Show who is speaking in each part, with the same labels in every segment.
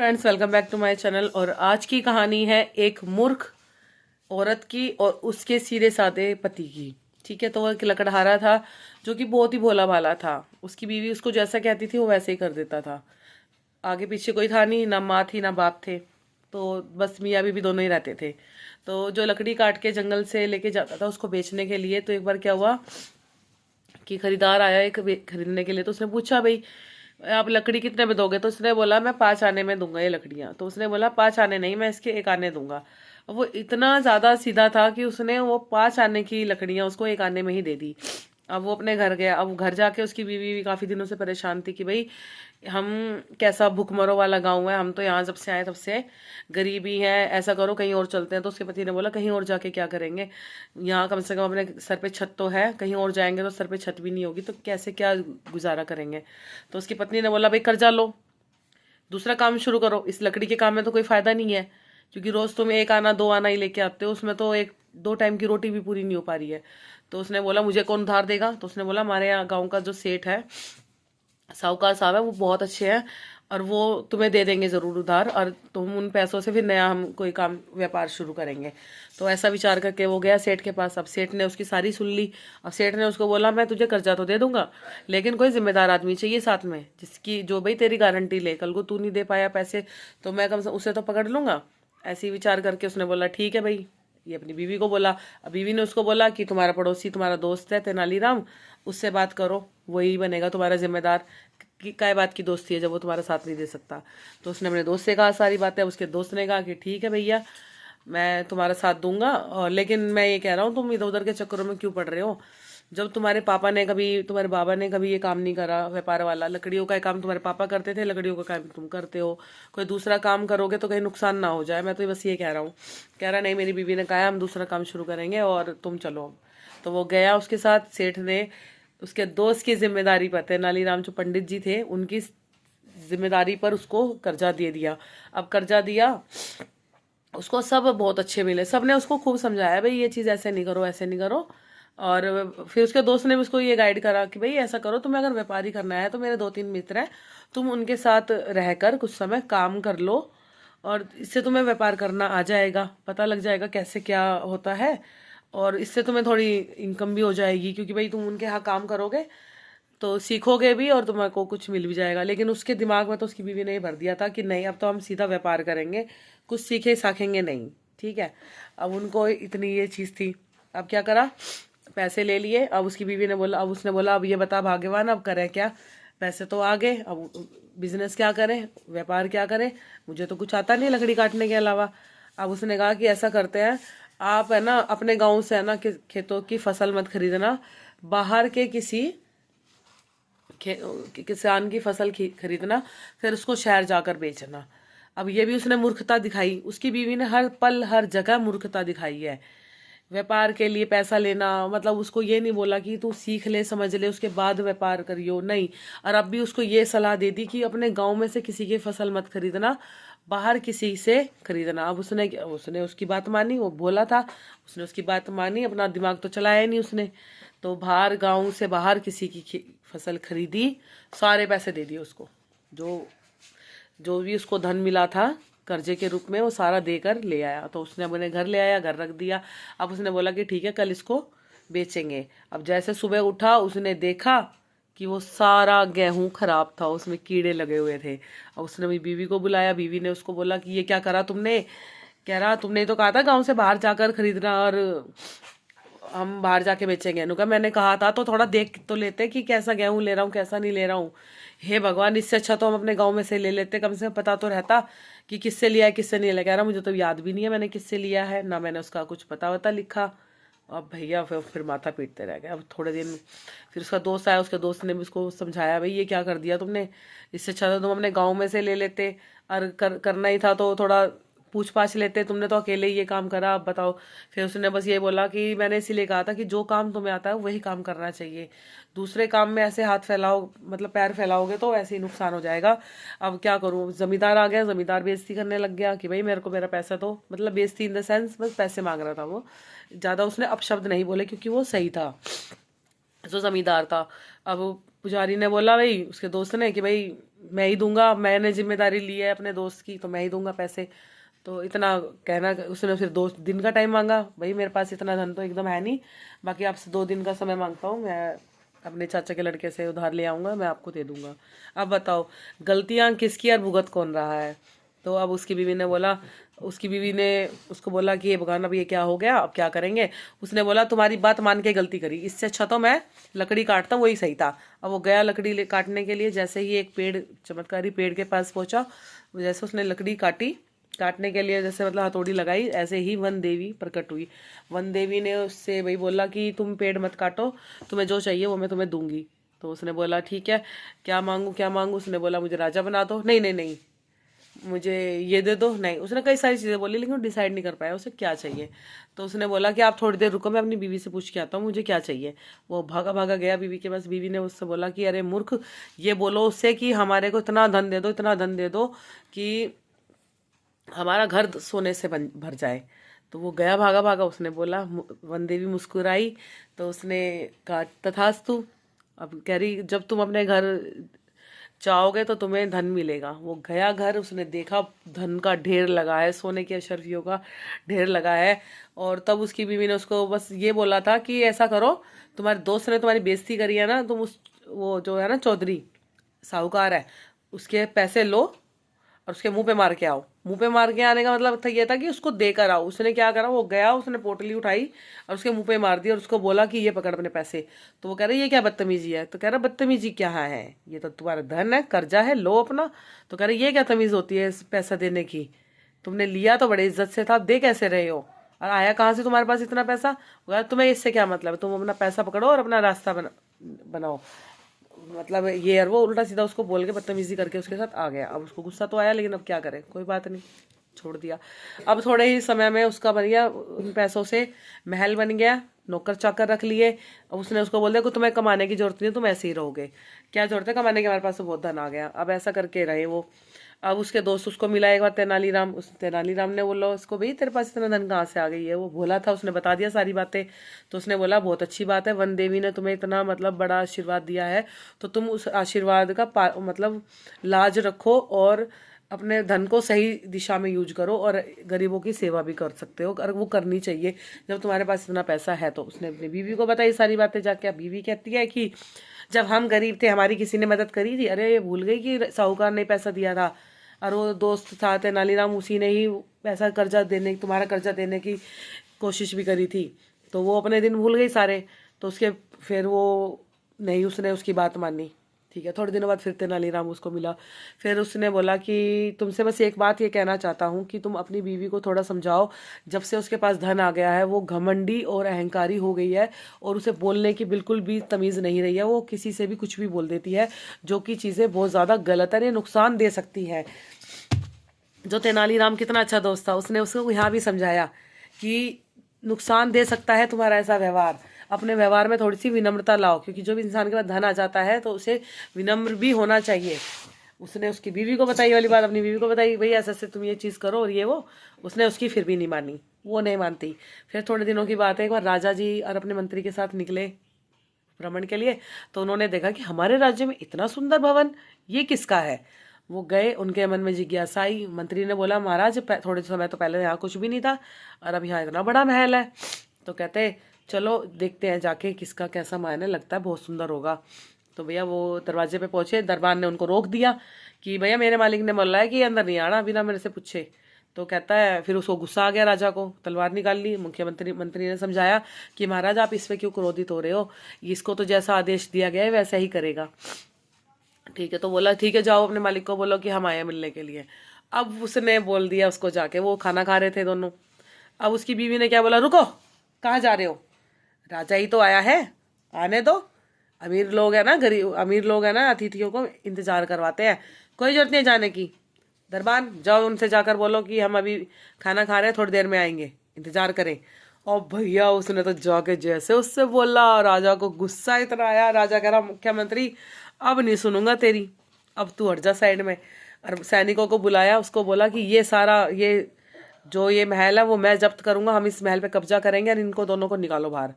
Speaker 1: Friends, welcome back to my channel. और आज की कहानी है एक मूर्ख औरत की और उसके सीधे साधे पति की। ठीक है, तो वह एक लकड़हारा था जो कि बहुत ही भोला भाला था। उसकी बीवी उसको जैसा कहती थी वो वैसे ही कर देता था। आगे पीछे कोई था नहीं, ना माँ थी ना बाप थे, तो बस मियाँ बीवी दोनों ही रहते थे। तो जो लकड़ी काट के जंगल से लेके जाता था उसको बेचने के लिए, तो एक बार क्या हुआ कि खरीदार आया एक खरीदने के लिए। तो उसने पूछा, भाई आप लकड़ी कितने में दोगे? तो उसने बोला, मैं 5 आने में दूंगा ये लकड़ियाँ। तो उसने बोला, 5 आने नहीं, मैं इसके 1 आने दूंगा। अब वो इतना ज़्यादा सीधा था कि उसने वो 5 आने की लकड़ियाँ उसको 1 आने में ही दे दी। अब वो अपने घर गया। अब घर जाके उसकी बीवी भी काफ़ी दिनों से परेशान थी कि भाई हम कैसा भुखमरों वाला गांव है, हम तो यहाँ जब से आए तब से गरीबी है, ऐसा करो कहीं और चलते हैं। तो उसके पति ने बोला, कहीं और जाके क्या करेंगे, यहाँ कम से कम अपने सर पे छत तो है, कहीं और जाएंगे तो सर पे छत भी नहीं होगी, तो कैसे क्या गुजारा करेंगे। तो उसकी पत्नी ने बोला, भाई कर्जा लो, दूसरा काम शुरू करो, इस लकड़ी के काम में तो कोई फायदा नहीं है, क्योंकि रोज तुम 1 आना 2 आना ही लेके आते हो, उसमें तो एक 2 टाइम की रोटी भी पूरी नहीं हो पा रही है। तो उसने बोला, मुझे कौन उधार देगा? तो उसने बोला, हमारे यहाँ गाँव का जो सेठ है, साहूकार साहब है, वो बहुत अच्छे हैं और वो तुम्हें दे देंगे ज़रूर उधार, और तुम उन पैसों से फिर नया हम कोई काम व्यापार शुरू करेंगे। तो ऐसा विचार करके वो गया सेठ के पास। अब सेठ ने उसकी सारी सुन ली। अब सेठ ने उसको बोला, मैं तुझे कर्जा तो दे दूंगा, लेकिन कोई जिम्मेदार आदमी चाहिए साथ में, जिसकी जो भाई तेरी गारंटी ले, कल को तू नहीं दे पाया पैसे तो मैं कम से उसे तो पकड़ लूंगा। ऐसे ही विचार करके उसने बोला, ठीक है भाई। ये अपनी बीवी को बोला। अब बीवी ने उसको बोला कि तुम्हारा पड़ोसी तुम्हारा दोस्त है तेनालीराम, उससे बात करो, वही बनेगा तुम्हारा जिम्मेदार। कि काय बात की दोस्ती है जब वो तुम्हारा साथ नहीं दे सकता। तो उसने अपने दोस्त से कहा सारी बातें। उसके दोस्त ने कहा कि ठीक है भैया, मैं तुम्हारा साथ दूंगा, और लेकिन मैं ये कह रहा हूँ, तुम इधर उधर के चक्करों में क्यों पड़ रहे हो? जब तुम्हारे पापा ने कभी, तुम्हारे बाबा ने कभी ये काम नहीं करा व्यापार वाला, लकड़ियों का काम तुम्हारे पापा करते थे, लकड़ियों का काम तुम करते हो, कोई दूसरा काम करोगे तो कहीं नुकसान ना हो जाए। मैं तो बस ये कह रहा हूँ। कह रहा, नहीं, मेरी बीवी ने कहा हम दूसरा काम शुरू करेंगे और तुम चलो। तो वो गया उसके साथ। सेठ ने उसके दोस्त की जिम्मेदारी पर, तेनालीराम जो पंडित जी थे उनकी जिम्मेदारी पर उसको कर्जा दे दिया। अब कर्जा दिया उसको, सब बहुत अच्छे मिले, सब ने उसको खूब समझाया, भाई ये चीज़ ऐसे नहीं करो, ऐसे नहीं करो। और फिर उसके दोस्त ने भी उसको ये गाइड करा कि भाई ऐसा करो, तुम्हें अगर व्यापारी करना है तो मेरे 2-3 मित्र हैं, तुम उनके साथ रहकर कुछ समय काम कर लो, और इससे तुम्हें व्यापार करना आ जाएगा, पता लग जाएगा कैसे क्या होता है, और इससे तुम्हें थोड़ी इनकम भी हो जाएगी, क्योंकि भाई तुम उनके यहाँ काम करोगे तो सीखोगे भी और तुम्हारे कुछ मिल भी जाएगा। लेकिन उसके दिमाग में तो उसकी बीवी ने ये भर दिया था कि नहीं, अब तो हम सीधा व्यापार करेंगे, कुछ सीखे साखेंगे नहीं। ठीक है, अब उनको इतनी ये चीज़ थी। अब क्या करा, पैसे ले लिए। अब उसकी बीवी ने बोला, अब उसने बोला, अब ये बता भाग्यवान, अब करें क्या? पैसे तो आ गए, अब बिजनेस क्या करें, व्यापार क्या करें, मुझे तो कुछ आता नहीं लकड़ी काटने के अलावा। अब उसने कहा कि ऐसा करते हैं, आप है ना अपने गाँव से है ना खेतों की फसल मत खरीदना, बाहर के किसी किसान की फसल खरीदना, फिर उसको शहर जाकर बेचना। अब ये भी उसने मूर्खता दिखाई, उसकी बीवी ने हर पल हर जगह मूर्खता दिखाई है। व्यापार के लिए पैसा लेना, मतलब उसको ये नहीं बोला कि तू सीख ले समझ ले उसके बाद व्यापार करियो, नहीं। और अब भी उसको ये सलाह दे दी कि अपने गांव में से किसी की फसल मत खरीदना, बाहर किसी से खरीदना। अब उसने उसने उसकी बात मानी, वो बोला था, उसने उसकी बात मानी, अपना दिमाग तो चलाया नहीं उसने। तो बाहर, गांव से बाहर किसी की फसल खरीदी, सारे पैसे दे दिए उसको, जो जो भी उसको धन मिला था कर्जे के रूप में, वो सारा देकर ले आया। तो उसने अपने घर ले आया, घर रख दिया। अब उसने बोला कि ठीक है, कल इसको बेचेंगे। अब जैसे सुबह उठा, उसने देखा कि वो सारा गेहूं खराब था, उसमें कीड़े लगे हुए थे। अब उसने अपनी बीवी को बुलाया। बीवी ने उसको बोला कि ये क्या करा तुमने? कह रहा, तुमने तो कहा था गांव से बाहर जाकर खरीदना और हम बाहर जाके बेचेंगे। नुका, मैंने कहा था तो थोड़ा देख तो लेते कि कैसा गेहूं ले रहा हूँ कैसा नहीं ले रहा हूँ। हे भगवान, इससे अच्छा तो हम अपने गांव में से ले लेते, कम से कम पता तो रहता कि किससे लिया है किससे नहीं लिया। कह रहा, मुझे तो याद भी नहीं है मैंने किससे लिया है, ना मैंने उसका कुछ पता वता लिखा। अब भैया फिर माथा पीटते रह गए। अब थोड़े दिन फिर उसका दोस्त आया, उसके दोस्त ने भी उसको समझाया, भाई ये क्या कर दिया तुमने, इससे अच्छा तो तुम अपने गाँव में से ले लेते, और करना ही था तो थोड़ा पूछ पाछ लेते, तुमने तो अकेले ही ये काम करा, अब बताओ। फिर उसने बस ये बोला कि मैंने इसीलिए कहा था कि जो काम तुम्हें आता है वही काम करना चाहिए, दूसरे काम में ऐसे हाथ फैलाओ, मतलब पैर फैलाओगे तो ऐसे ही नुकसान हो जाएगा। अब क्या करूँ, जमींदार आ गया, जमींदार बेइज्जती करने लग गया कि भाई मेरे को मेरा पैसा दो, मतलब बेइज्जती इन द सेंस बस पैसे मांग रहा था वो, ज़्यादा उसने अपशब्द नहीं बोले क्योंकि वो सही था, जो जमींदार था। अब पुजारी ने बोला, भाई उसके दोस्त ने, कि भाई मैं ही दूंगा, मैंने जिम्मेदारी ली है अपने दोस्त की तो मैं ही दूंगा पैसे। तो इतना कहना, उसने फिर 2 दिन का टाइम मांगा। भाई मेरे पास इतना धन तो एकदम है नहीं, बाकी आपसे 2 दिन का समय मांगता हूँ, मैं अपने चाचा के लड़के से उधार ले आऊँगा, मैं आपको दे दूंगा। अब बताओ गलतियाँ किसकी और भुगत कौन रहा है। तो अब उसकी बीवी ने बोला, उसकी बीवी ने उसको बोला कि ये भगवान अब ये क्या हो गया, अब क्या करेंगे। उसने बोला तुम्हारी बात मान के गलती करी, इससे अच्छा तो मैं लकड़ी काटता, वही सही था। अब वो गया लकड़ी काटने के लिए, जैसे ही एक पेड़, चमत्कारी पेड़ के पास पहुंचा, जैसे उसने लकड़ी काटी, काटने के लिए जैसे मतलब हथौड़ी लगाई, ऐसे ही वन देवी प्रकट हुई। वन देवी ने उससे वही बोला कि तुम पेड़ मत काटो, तुम्हें जो चाहिए वो मैं तुम्हें दूंगी। तो उसने बोला ठीक है, क्या मांगू क्या मांगू। उसने बोला मुझे राजा बना दो। नहीं नहीं नहीं, मुझे ये दे दो। नहीं, उसने कई सारी चीज़ें बोली, लेकिन वो डिसाइड नहीं कर पाया उसे क्या चाहिए। तो उसने बोला कि आप थोड़ी देर रुको, मैं अपनी बीवी से पूछ के आता हूँ मुझे क्या चाहिए। वो भागा भागा गया बीवी के पास। बीवी ने उससे बोला कि अरे मूर्ख, ये बोलो उससे कि हमारे को इतना धन दे दो, इतना धन दे दो कि हमारा घर सोने से भर जाए। तो वो गया भागा भागा, उसने बोला, वन देवी मुस्कुराई। तो उसने कहा तथास्तु। अब कह रही जब तुम अपने घर चाहोगे तो तुम्हें धन मिलेगा। वो गया घर, उसने देखा धन का ढेर लगा है, सोने के अशर्फियों का ढेर लगा है। और तब उसकी बीवी ने उसको बस ये बोला था कि ऐसा करो, तुम्हारे दोस्त ने तुम्हारी बेइज्जती करी है ना, तुम उस, वो जो है ना चौधरी साहूकार है, उसके पैसे लो और उसके मुंह पे मार के आओ। मुंह पे मार के आने का मतलब था ये था कि उसको देकर आओ। उसने क्या करा, वो गया, उसने पोटली उठाई और उसके मुंह पे मार दी और उसको बोला कि ये पकड़ अपने पैसे। तो वो कह रहा ये क्या बदतमीजी है। तो कह रहा बदतमीजी क्या है, ये तो तुम्हारा धन है, कर्जा है, लो अपना। तो कह रहा ये क्या तमीज होती है इस पैसा देने की, तुमने लिया तो बड़े इज्जत से था, दे कैसे रहे हो, और आया कहाँ से तुम्हारे पास इतना पैसा। वो कह तुम्हें इससे क्या मतलब है, तुम अपना पैसा पकड़ो और अपना रास्ता बनाओ। मतलब ये और वो उल्टा सीधा उसको बोल के बदतमीजी करके उसके साथ आ गया। अब उसको गुस्सा तो आया, लेकिन अब क्या करे, कोई बात नहीं, छोड़ दिया। अब थोड़े ही समय में उसका बन गया, उन पैसों से महल बन गया, नौकर चाकर रख लिए। अब उसने उसको बोल दिया कि तुम्हें कमाने की जरूरत नहीं, तुम ऐसे ही रहोगे, क्या जरूरत है कमाने की, हमारे पास तो बहुत धन आ गया। अब ऐसा करके रहे वो। अब उसके दोस्त उसको मिला एक बार तेनालीराम। उस तेनालीराम ने बोला उसको, भाई तेरे पास इतना धन कहाँ से आ गई है। वो भोला था, उसने बता दिया सारी बातें। तो उसने बोला बहुत अच्छी बात है, वन देवी ने तुम्हें इतना मतलब बड़ा आशीर्वाद दिया है, तो तुम उस आशीर्वाद का मतलब लाज रखो और अपने धन को सही दिशा में यूज करो और गरीबों की सेवा भी कर सकते हो, और वो करनी चाहिए जब तुम्हारे पास इतना पैसा है। तो उसने अपनी बीवी को बताई सारी बातें जाके। अब बीवी कहती है कि जब हम गरीब थे हमारी किसी ने मदद करी थी। अरे ये भूल गई कि साहूकार ने पैसा दिया था, और वो दोस्त था तेनालीराम, उसी ने ही पैसा कर्जा देने, तुम्हारा कर्जा देने की कोशिश भी करी थी। तो वो अपने दिन भूल गई सारे। तो उसके फिर वो नहीं, उसने उसकी बात मानी। ठीक है, थोड़े दिनों बाद फिर तेनालीराम उसको मिला। फिर उसने बोला कि तुमसे बस एक बात ये कहना चाहता हूँ कि तुम अपनी बीवी को थोड़ा समझाओ, जब से उसके पास धन आ गया है वो घमंडी और अहंकारी हो गई है, और उसे बोलने की बिल्कुल भी तमीज़ नहीं रही है। वो किसी से भी कुछ भी बोल देती है, जो कि चीज़ें बहुत ज़्यादा गलत है, ये नुकसान दे सकती हैं। जो तेनालीराम कितना अच्छा दोस्त था, उसने उसको यहाँ भी समझाया कि नुकसान दे सकता है तुम्हारा ऐसा व्यवहार, अपने व्यवहार में थोड़ी सी विनम्रता लाओ, क्योंकि जो भी इंसान के पास धन आ जाता है तो उसे विनम्र भी होना चाहिए। उसने उसकी बीवी को बताई वाली बात, अपनी बीवी को बताई, भाई ऐसे ऐसे तुम ये चीज़ करो और ये वो। उसने उसकी फिर भी नहीं मानी, वो नहीं मानती। फिर थोड़े दिनों की बात है, एक बार राजा जी और अपने मंत्री के साथ निकले भ्रमण के लिए। तो उन्होंने देखा कि हमारे राज्य में इतना सुंदर भवन, ये किसका है। वो गए, उनके मन में जिज्ञासा आई। मंत्री ने बोला महाराज थोड़े समय तो पहले यहाँ कुछ भी नहीं था, और अब यहाँ इतना बड़ा महल है। तो कहते चलो देखते हैं जाके किसका कैसा महल है, लगता है बहुत सुंदर होगा। तो भैया वो दरवाजे पे पहुंचे, दरबान ने उनको रोक दिया कि भैया मेरे मालिक ने बोला है कि अंदर नहीं आना बिना मेरे से पूछे। तो कहता है, फिर उसको गुस्सा आ गया, राजा को तलवार निकाल ली। मंत्री ने समझाया कि महाराज आप इस पे क्यों क्रोधित हो रहे हो, इसको तो जैसा आदेश दिया गया है वैसा ही करेगा। ठीक है, तो बोला ठीक है जाओ अपने मालिक को बोलो कि हम आए मिलने के लिए। अब उसने बोल दिया उसको जाके, वो खाना खा रहे थे दोनों। अब उसकी बीवी ने क्या बोला, रुको कहाँ जा रहे हो, राजा ही तो आया है, आने दो। अमीर लोग है ना, गरीब अमीर लोग है ना, अतिथियों को इंतजार करवाते हैं, कोई जरूरत नहीं जाने की। दरबान जाओ उनसे जाकर बोलो कि हम अभी खाना खा रहे हैं, थोड़ी देर में आएंगे, इंतजार करें। और भैया उसने तो जाके जैसे उससे बोला, राजा को गुस्सा इतना आया। राजा कह रहा मुख्यमंत्री अब नहीं सुनूंगा तेरी, अब तू हट जा साइड में। और सैनिकों को बुलाया, उसको बोला कि ये सारा ये जो ये महल है वो मैं जब्त करूंगा, हम इस महल पे कब्जा करेंगे और इनको दोनों को निकालो बाहर।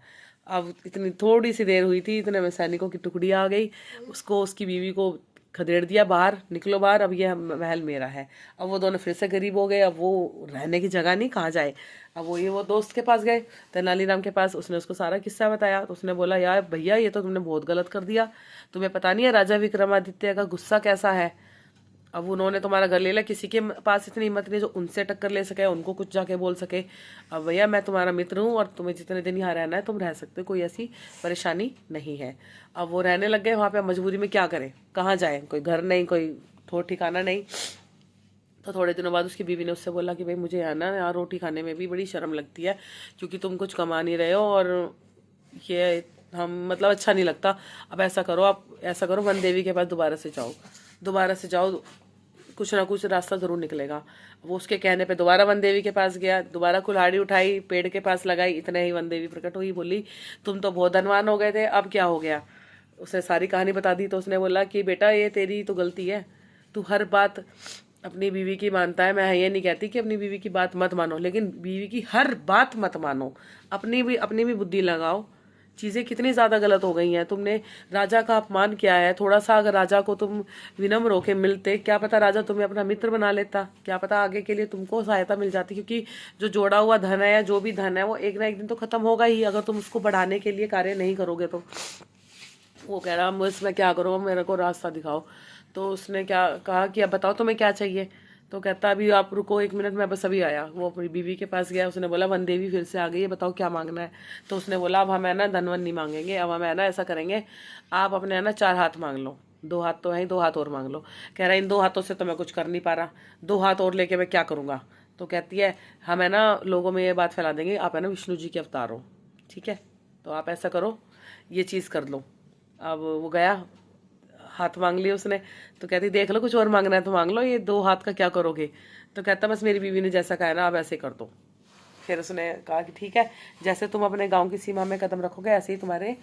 Speaker 1: अब इतनी थोड़ी सी देर हुई थी, इतने में सैनिकों की टुकड़ी आ गई, उसको उसकी बीवी को खदेड़ दिया बाहर, निकलो बाहर, अब ये महल मेरा है। अब वो दोनों फिर से गरीब हो गए, अब वो रहने की जगह नहीं, कहाँ जाए। अब वो दोस्त के पास गए, तेनालीराम के पास। उसने उसको सारा किस्सा बताया। तो उसने बोला, यार भैया ये तो तुमने बहुत गलत कर दिया, तुम्हें पता नहीं है राजा विक्रमादित्य का गुस्सा कैसा है। अब उन्होंने तुम्हारा घर ले लिया, किसी के पास इतनी हिम्मत नहीं जो उनसे टक्कर ले सके, उनको कुछ जाके बोल सके। अब भैया मैं तुम्हारा मित्र हूँ और तुम्हें जितने दिन यहाँ रहना है तुम रह सकते हो, कोई ऐसी परेशानी नहीं है। अब वो रहने लग गए वहाँ पे। मजबूरी में क्या करें, कहाँ जाए, कोई घर नहीं, कोई ठोर ठिकाना नहीं। तो थोड़े दिनों बाद उसकी बीवी ने उससे बोला कि भाई मुझे यहाँ ना यहाँ रोटी खाने में भी बड़ी शर्म लगती है, क्योंकि तुम कुछ कमा नहीं रहे हो और ये हम मतलब अच्छा नहीं लगता। अब ऐसा करो, आप ऐसा करो, वन देवी के पास दोबारा से जाओ, कुछ ना कुछ रास्ता जरूर निकलेगा। वो उसके कहने पे दोबारा वन देवी के पास गया, दोबारा कुल्हाड़ी उठाई, पेड़ के पास लगाई। इतने ही वन देवी प्रकट हुई, बोली तुम तो बहुत धनवान हो गए थे, अब क्या हो गया। उसने सारी कहानी बता दी। तो उसने बोला कि बेटा ये तेरी तो गलती है, तू हर बात अपनी बीवी की मानता है। मैं ये नहीं कहती कि अपनी बीवी की बात मत मानो, लेकिन बीवी की हर बात मत मानो, अपनी भी बुद्धि लगाओ। चीज़ें कितनी ज़्यादा गलत हो गई हैं। तुमने राजा का अपमान किया है। थोड़ा सा अगर राजा को तुम विनम्र होके मिलते, क्या पता राजा तुम्हें अपना मित्र बना लेता, क्या पता आगे के लिए तुमको सहायता मिल जाती। क्योंकि जो जोड़ा हुआ धन है या जो भी धन है वो एक ना एक दिन तो खत्म होगा ही, अगर तुम उसको बढ़ाने के लिए कार्य नहीं करोगे तो। वो कह रहा मैं इसमें क्या करूँ, मेरे को रास्ता दिखाओ। तो उसने क्या कहा कि अब बताओ तुम्हें क्या चाहिए। तो कहता अभी आप रुको 1 मिनट, मैं बस अभी आया। वो अपनी बीवी के पास गया। उसने बोला वन देवी फिर से आ गई है, बताओ क्या मांगना है। तो उसने बोला अब हम है ना धनवन नहीं मांगेंगे, अब हम है ना ऐसा करेंगे, आप अपने है ना 4 हाथ मांग लो। 2 हाथ तो है, 2 हाथ और मांग लो। कह रहा इन 2 हाथों से तो मैं कुछ कर नहीं पा रहा, 2 हाथ और लेके मैं क्या करूँगा। तो कहती है हम है ना लोगों में ये बात फैला देंगे, आप है ना विष्णु जी के अवतार हो, ठीक है, तो आप ऐसा करो, ये चीज़ कर लो। अब वो गया, हाथ मांग लिए उसने। तो कहती देख लो कुछ और मांगना है तो मांग लो, ये 2 हाथ का क्या करोगे। तो कहता बस मेरी बीवी ने जैसा कहा है ना आप ऐसे कर दो। फिर उसने कहा कि ठीक है, जैसे तुम अपने गांव की सीमा में कदम रखोगे ऐसे ही तुम्हारे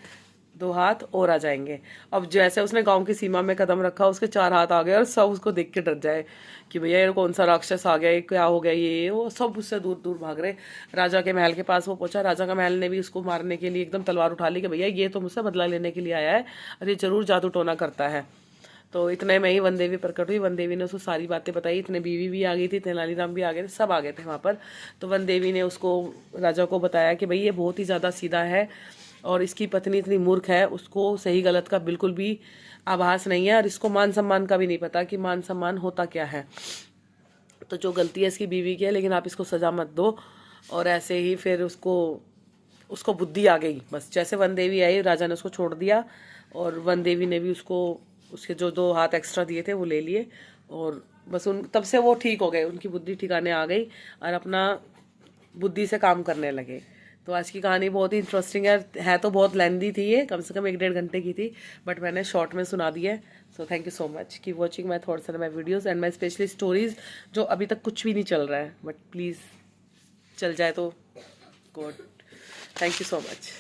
Speaker 1: 2 हाथ और आ जाएंगे। अब जैसे उसने गांव की सीमा में कदम रखा, उसके 4 हाथ आ गए और सब उसको देख के डर जाए कि भैया ये कौन सा राक्षस आ गया, ये क्या हो गया, ये वो सब उससे दूर दूर भाग रहे। राजा के महल के पास वो पहुंचा। राजा का महल ने भी उसको मारने के लिए एकदम तलवार उठा ली कि भैया ये तो मुझसे बदला लेने के लिए आया है और ये जरूर जादू टोना करता है। तो इतने में ही वन देवी प्रकट हुई। वन देवी ने उसको सारी बातें बताई। इतने बीवी भी आ गई थी, तेनालीराम भी आ गए थे, सब आ गए थे वहाँ पर। तो वन देवी ने उसको राजा को बताया कि भाई ये बहुत ही ज़्यादा सीधा है और इसकी पत्नी इतनी मूर्ख है, उसको सही गलत का बिल्कुल भी आभास नहीं है और इसको मान सम्मान का भी नहीं पता कि मान सम्मान होता क्या है। तो जो गलती है इसकी बीवी की है, लेकिन आप इसको सजा मत दो। और ऐसे ही फिर उसको बुद्धि आ गई। बस जैसे वन देवी आई, राजा ने उसको छोड़ दिया और वन देवी ने भी उसके जो 2 हाथ एक्स्ट्रा दिए थे वो ले लिए। और बस तब से वो ठीक हो गए, उनकी बुद्धि ठिकाने आ गई और अपना बुद्धि से काम करने लगे। तो आज की कहानी बहुत ही इंटरेस्टिंग है तो बहुत लेंदी थी, ये कम से कम 1-1.5 घंटे की थी, बट मैंने शॉर्ट में सुना दी है। So thank you so much की watching my thoughts and my videos and my specially stories, जो अभी तक कुछ भी नहीं चल रहा है, बट प्लीज़ चल जाए तो good. Thank you so much.